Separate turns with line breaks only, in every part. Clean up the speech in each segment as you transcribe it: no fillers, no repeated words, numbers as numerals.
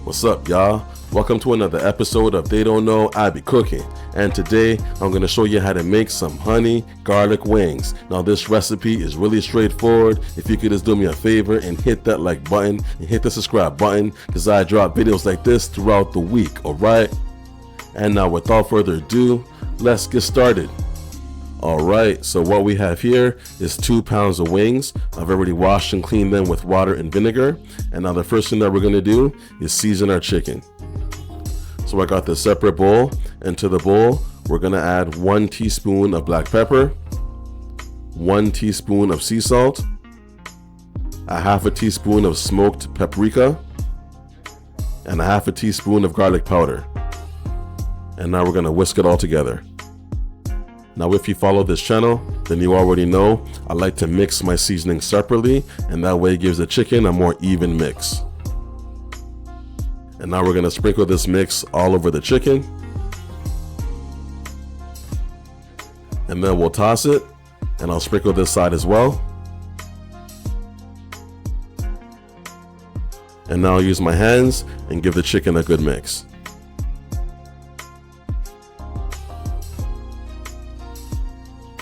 What's up, y'all? Welcome to another episode of They Don't Know I Be Cooking, and today I'm going to show you how to make some honey garlic wings. Now this recipe is really straightforward. If you could just do me a favor and hit that like button and hit the subscribe button, because I drop videos like this throughout the week, alright? And now without further ado, let's get started. Alright, so what we have here is 2 pounds of wings. I've already washed and cleaned them with water and vinegar. And now the first thing that we're going to do is season our chicken. So I got this separate bowl, and to the bowl we're going to add 1 teaspoon of black pepper, 1 teaspoon of sea salt, a half a teaspoon of smoked paprika, and a half a teaspoon of garlic powder. And now we're going to whisk it all together. Now if you follow this channel, then you already know I like to mix my seasoning separately, and that way it gives the chicken a more even mix. And now we're going to sprinkle this mix all over the chicken. And then we'll toss it, and I'll sprinkle this side as well. And now I'll use my hands and give the chicken a good mix.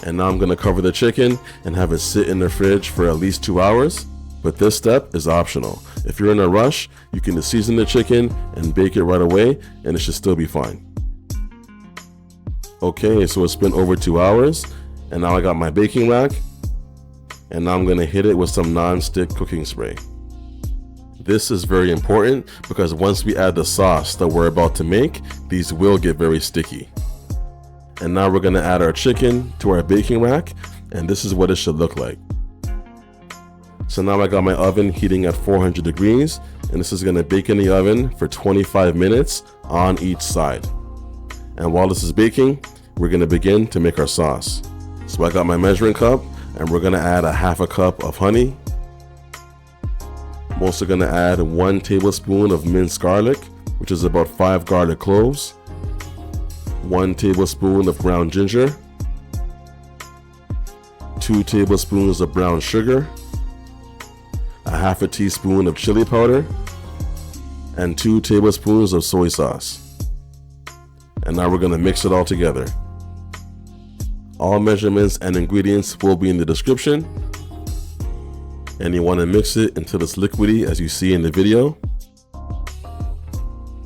And now I'm going to cover the chicken and have it sit in the fridge for at least 2 hours. But this step is optional. If you're in a rush, you can just season the chicken and bake it right away, and it should still be fine. Okay, so it's been over 2 hours, and now I got my baking rack, and now I'm going to hit it with some non-stick cooking spray. This is very important because once we add the sauce that we're about to make, these will get very sticky. And now we're going to add our chicken to our baking rack, and this is what it should look like. So now I got my oven heating at 400 degrees, and this is going to bake in the oven for 25 minutes on each side. And while this is baking, we're going to begin to make our sauce. So I got my measuring cup, and we're going to add a half a cup of honey. I'm also going to add 1 tablespoon of minced garlic, which is about 5 garlic cloves. 1 tablespoon of ground ginger, 2 tablespoons of brown sugar, a half a teaspoon of chili powder, and 2 tablespoons of soy sauce. And now we're going to mix it all together. All measurements and ingredients will be in the description, and you want to mix it until it's liquidy as you see in the video.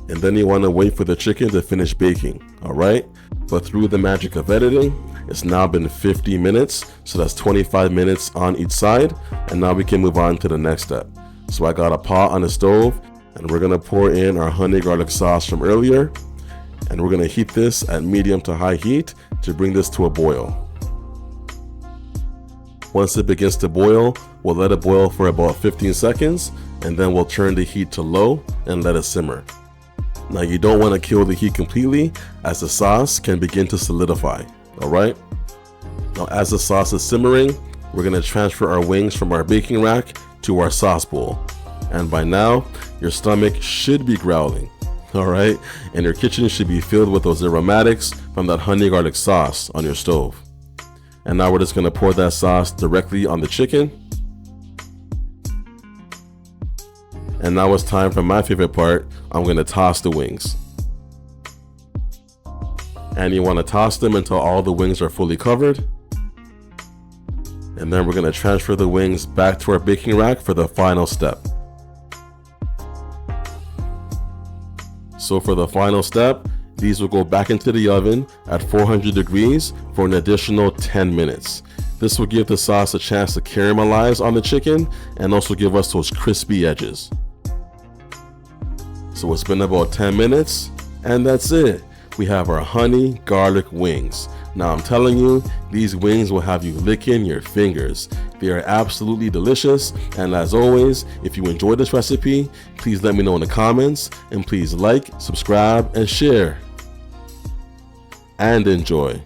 And then you want to wait for the chicken to finish baking, alright? But through the magic of editing, it's now been 50 minutes, so that's 25 minutes on each side, and now we can move on to the next step. So I got a pot on the stove, and we're going to pour in our honey garlic sauce from earlier, and we're going to heat this at medium to high heat to bring this to a boil. Once it begins to boil, we'll let it boil for about 15 seconds, and then we'll turn the heat to low and let it simmer. Now you don't want to kill the heat completely, as the sauce can begin to solidify, alright? Now as the sauce is simmering, we're going to transfer our wings from our baking rack to our sauce bowl. And by now, your stomach should be growling, alright? And your kitchen should be filled with those aromatics from that honey garlic sauce on your stove. And now we're just going to pour that sauce directly on the chicken. And now it's time for my favorite part. I'm going to toss the wings. And you want to toss them until all the wings are fully covered. And then we're going to transfer the wings back to our baking rack for the final step. So for the final step, these will go back into the oven at 400 degrees for an additional 10 minutes. This will give the sauce a chance to caramelize on the chicken and also give us those crispy edges. So it's been about 10 minutes, and that's it. We have our honey garlic wings. Now I'm telling you, these wings will have you licking your fingers. They are absolutely delicious, and as always, if you enjoyed this recipe, please let me know in the comments, and please like, subscribe, and share. And enjoy.